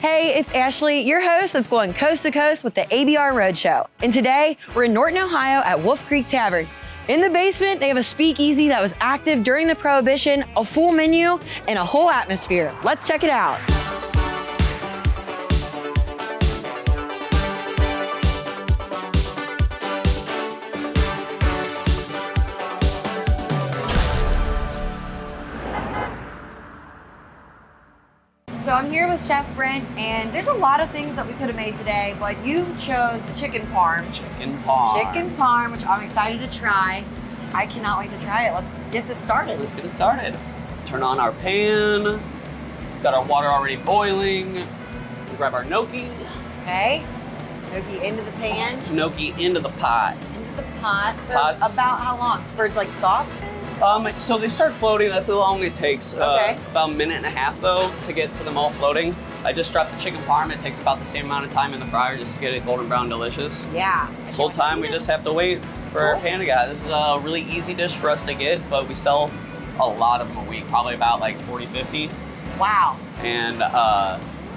Hey, it's Ashley, your host that's going coast to coast with the ABR Roadshow. And today, we're in Norton, Ohio at Wolf Creek Tavern. In the basement, they have a speakeasy that was active during the Prohibition, a full menu, and a whole atmosphere. Let's check it out. So I'm here with Chef Brent, and there's a lot of things that we could have made today, but you chose the chicken parm. Chicken parm, which I'm excited to try. I cannot wait to try it. Let's get this started. Let's get it started. Turn on our pan. Got our water already boiling. We'll grab our gnocchi. Okay. Gnocchi into the pan. Gnocchi into the pot. Into the pot. For Pots. About how long? For like soft? So they start floating. That's how long it takes. Okay. About a minute and a half though to get to them all floating. I just dropped the chicken parm. It takes about the same amount of time in the fryer just to get it golden brown delicious. Yeah. This whole time we just have to wait for our pan to get. This is a really easy dish for us to get, but we sell a lot of them a week, probably about like 40, 50. Wow. And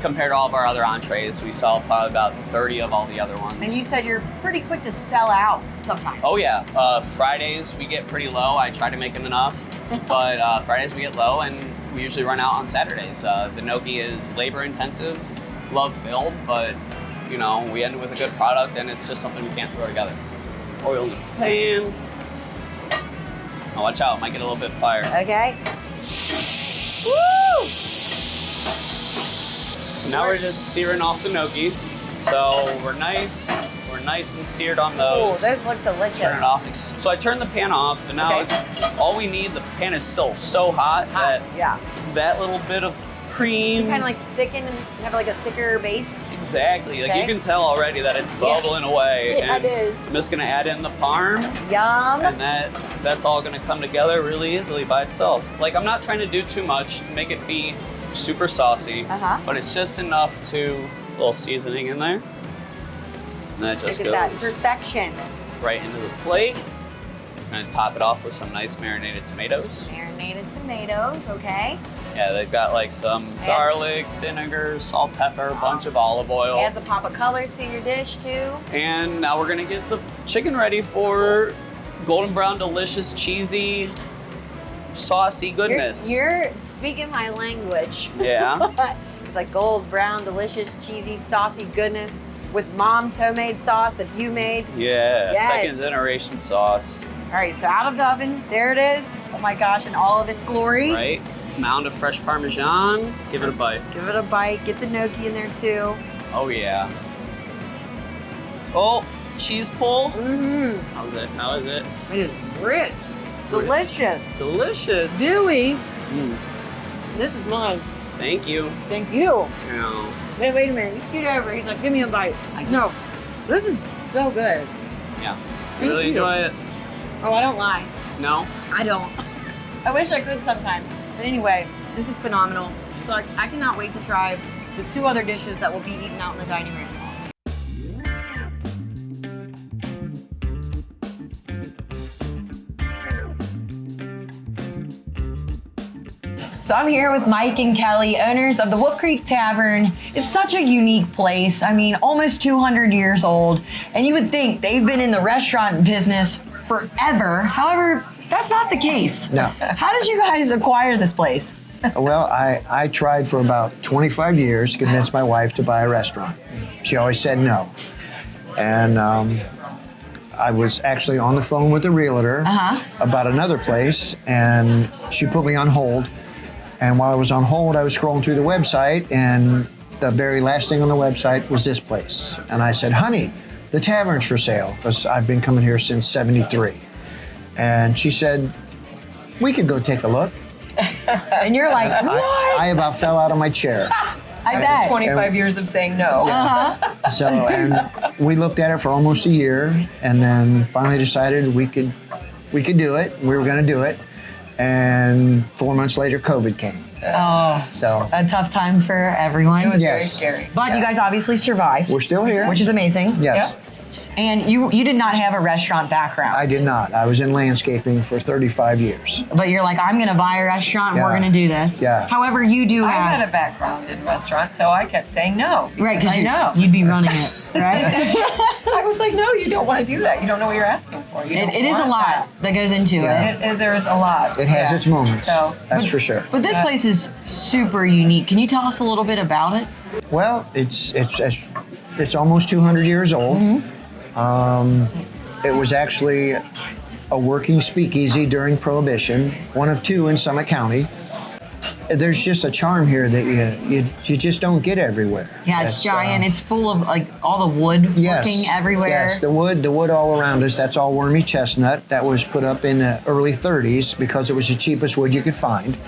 compared to all of our other entrees, we sell probably about 30 of all the other ones. And you said you're pretty quick to sell out sometimes. Oh yeah, Fridays we get pretty low. I try to make it enough, but Fridays we get low, and we usually run out on Saturdays. The gnocchi is labor intensive, love filled, but you know, we end with a good product, and it's just something we can't throw together. Oil in the pan. Oh, watch out, it might get a little bit fired. Okay. Woo! Now we're just searing off the gnocchi. So we're nice and seared on Oh, those. those look delicious. Turn it off. So I turned the pan off, and now it's, all we need, the pan is still so hot that Yeah. that little bit of cream. Kind of like thicken and have like a thicker base. Exactly. Like Okay. you can tell already that it's bubbling away. Yeah, and it is. I'm just gonna add in the parm, Yum. and that's all gonna come together really easily by itself. Like I'm not trying to do too much, make it be super saucy, but it's just enough to a little seasoning in there. And that just Look at that goes perfection. right into the plate. I'm gonna top it off with some nice marinated tomatoes. Marinated tomatoes, okay. Yeah, they've got like some garlic, vinegar, salt, pepper, a bunch of olive oil. Adds a pop of color to your dish too. And now we're gonna get the chicken ready for golden brown, delicious, cheesy, saucy goodness. You're speaking my language. Yeah. It's like gold, brown, delicious, cheesy, saucy goodness with mom's homemade sauce that you made. Yeah, Yes. second generation sauce. All right, so out of the oven, there it is. Oh my gosh, in all of its glory. Right? Mound of fresh Parmesan. Give it a bite. Give it a bite, get the gnocchi in there too. Oh yeah. Oh, cheese pull. Mm-hmm. How is it? It is rich, delicious, Delicious. dewy. Mm, This is mine. thank you. Thank you. Yeah. Wait a minute. You scoot over. He's like, give me a bite. No, this is so good. Yeah. Thank You really you. enjoy it? Oh, I don't lie. No? I don't. I wish I could sometimes. But anyway, this is phenomenal. So I cannot wait to try the two other dishes that will be eaten out in the dining room. So I'm here with Mike and Kelly, owners of the Wolf Creek Tavern. It's such a unique place. I mean, almost 200 years old. And you would think they've been in the restaurant business forever. However, that's not the case. No. How did you guys acquire this place? Well, I tried for about 25 years to convince my wife to buy a restaurant. She always said no. And I was actually on the phone with the realtor about another place, and she put me on hold. And while I was on hold, I was scrolling through the website, and the very last thing on the website was this place. And I said, honey, the tavern's for sale, because I've been coming here since '73. And she said, we could go take a look. And you're like, what? I about fell out of my chair. I bet. 25 years of saying no. So, and we looked at it for almost a year, and then finally decided we could do it. We were going to do it. And 4 months later, COVID came. Oh, So a tough time for everyone. It was Yes. very scary. But you guys obviously survived. we're still here. Which is amazing. Yes. And you did not have a restaurant background. I did not. I was in landscaping for 35 years. But you're like, I'm going to buy a restaurant and we're Yeah. going to do this. Yeah. However, you do I have. had a background in restaurants, so I kept saying no. Right, because I know. you'd be running it, right? I was like, no, you don't want to do that. You don't know what you're asking for. You don't It is a want lot that goes into Yeah. it. There is a lot. It has Yeah. its moments. So, That's for sure. But this place is super unique. Can you tell us a little bit about it? Well, it's almost 200 years old. It was actually a working speakeasy during Prohibition, one of two in Summit County. There's just a charm here that you just don't get everywhere. Yeah, it's That's, giant. It's full of like all the wood working everywhere. Yes, the wood all around us. That's all wormy chestnut. That was put up in the early 30s because it was the cheapest wood you could find.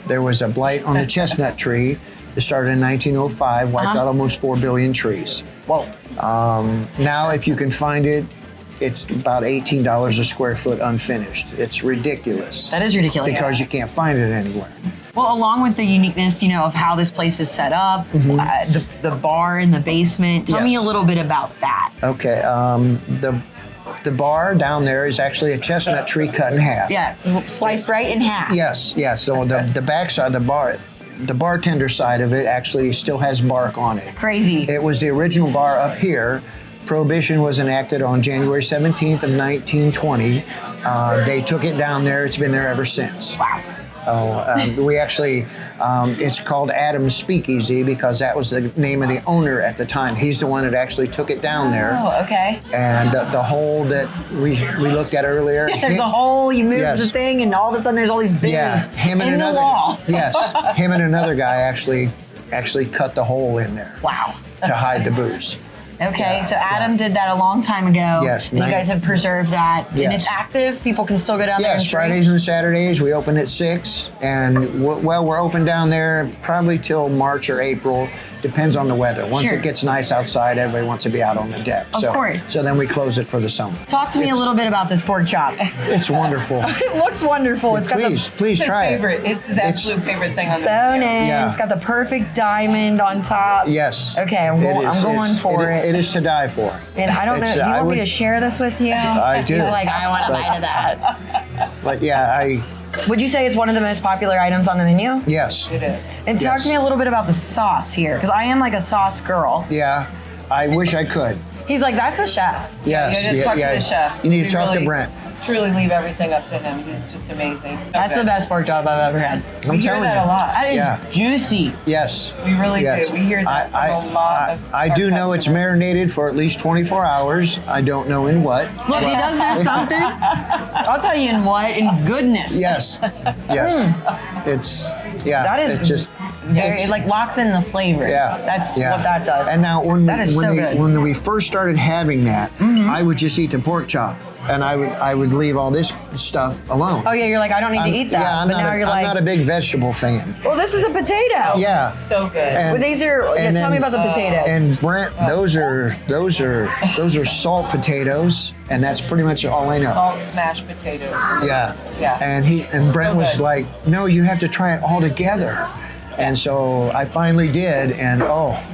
There was a blight on the chestnut tree. It started in 1905, wiped out almost 4 billion trees. Whoa. Now, if you can find it, it's about $18 a square foot unfinished. It's ridiculous. That is ridiculous. Because you can't find it anywhere. Well, along with the uniqueness, of how this place is set up, the bar in the basement. Tell me Yes. a little bit about that. Okay, the bar down there is actually a chestnut tree cut in half. Yeah, sliced right in half. Yes. So the back side of the bartender side of it actually still has bark on it. Crazy. It was the original bar up here. Prohibition was enacted on January 17th of 1920. They took it down there. It's been there ever since. Wow. We actually, it's called Adam's Speakeasy because that was the name of the owner at the time. He's the one that actually took it down there. Oh, okay. And the hole that we looked at earlier. There's a hole, you move Yes. the thing, and all of a sudden there's all these bins him and in another the wall. Yes, him and another guy actually cut the hole in there Wow. to hide the booze. Okay, Yeah, so Adam did that a long time ago. Yes, And you guys have preserved that. And Yes. it's active. People can still go down there and Yes, drink. Fridays and Saturdays we open at 6, and we're open down there probably till March or April. Depends on the weather. Once Sure. it gets nice outside, everybody wants to be out on the deck. Of course. So then we close it for the summer. Talk to me a little bit about this pork chop. It's wonderful. It looks wonderful. It's got Please His try favorite. it. It's his absolute favorite thing on the the bone menu. in. Yeah. It's got the perfect diamond on top. Yes. Okay, I'm going for it. It is to die for. And I don't know. It's, Do you I want me would- to share this with you? I do. He's like, I want a But- bite of that. But yeah, Would you say it's one of the most popular items on the menu? yes. It is. And talk Yes. to me a little bit about the sauce here, because I am like a sauce girl. Yeah, I wish I could. He's like, that's a chef. Yes. You need to talk to the chef. You need to We talk to really- Brent. Truly leave everything up to him. He's just amazing. So That's the good. best pork chop I've ever had. I'm We hear telling that you. a lot. That is Yeah. juicy. Yes. We really Yes. do. We hear that from a lot of I our do know it's customers. marinated for at least 24 hours. I don't know in what. Look, he does know something. I'll tell you in what. In goodness. Yes. Yes. It's That is it's just Very, it like locks in the flavor. yeah. That's yeah. what that does. And now That is so good. when we first started having that, I would just eat the pork chop and I would leave all this stuff alone. Oh yeah, you're like, I don't need to eat that. Yeah, I'm but not now a, you're I'm like, not a big vegetable fan. well, this is a potato. Yeah. So good. And- Well, these are. Yeah, and tell me then- about the potatoes. And Brent, those are salt potatoes, and that's pretty much all I know. Salt smashed potatoes. Yeah. Yeah. And Brent So was good. like, no, you have to try it all together. And so I finally did, and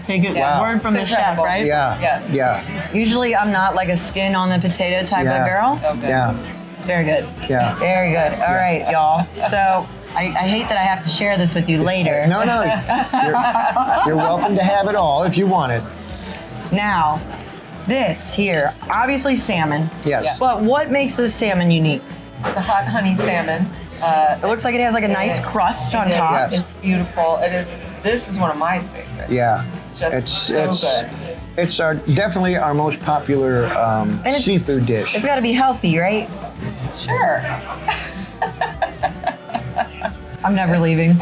Take it. Wow. Word from It's the chef, incredible. right? yeah, Yes. yeah, Usually, I'm not like a skin on the potato type Yeah. of girl. So good. yeah, Very good. yeah. Very good. All right, y'all. So I hate that I have to share this with you later. No, you're welcome to have it all if you want it. Now, this here, obviously salmon. Yes. But what makes this salmon unique? It's a hot honey salmon. It looks like it has like a nice crust on top. Yes. It's beautiful. This is one of my favorites. Yeah. It's just It's so good. it's definitely our most popular it's- seafood dish. It's got to be healthy, right? Sure. I'm never leaving.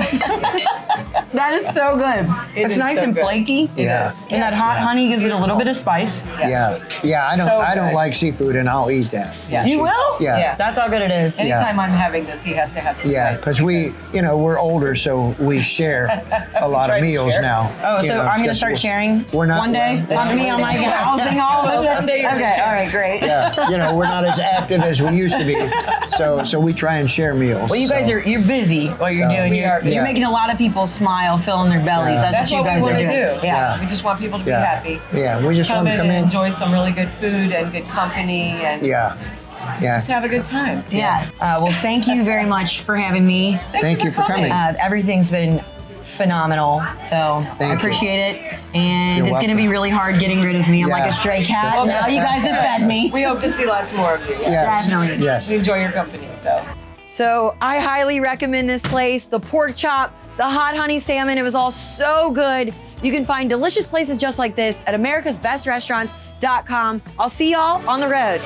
That is so good. It It's is nice so and good. flaky. Yeah. And that hot honey gives it a little bit of spice. Yeah, yeah. I So don't good. like seafood, and I'll eat that. Yeah. You will? Yeah. Yeah. That's how good it is. Anytime I'm having this, he has to have some. Yeah, bites because we're older, so we share a lot try of to meals share. now. Oh, You so know, I'm gonna just start sharing we're not- one day. we're- Me, I'm like housing all of this. Someday you're gonna Okay, share. all right, great. Yeah, we're not as active as we used to be, so we try and share meals. Well, you guys so. you're busy. What you're So- doing, We are busy. you're making a lot of people smile smile, filling their bellies. Yeah. That's That's what you what we guys are want to doing. do. Yeah. We just want people to be Yeah. happy. Yeah, we just Come want to in come and in. enjoy some really good food and good company and Yeah, yeah. just have a good time. Yes. Well, thank you very much for having me. Thank you for coming. Everything's been phenomenal, so I Thank you. appreciate it. And You're it's going to be welcome. really hard getting rid of me. I'm Yeah. like a stray cat. Well, Now you guys have fed me. We hope to see lots more of you. Yes. Definitely. Yes. We enjoy your company, so. So I highly recommend this place. The pork chop, the hot honey salmon, it was all so good. You can find delicious places just like this at americasbestrestaurants.com. I'll see y'all on the road.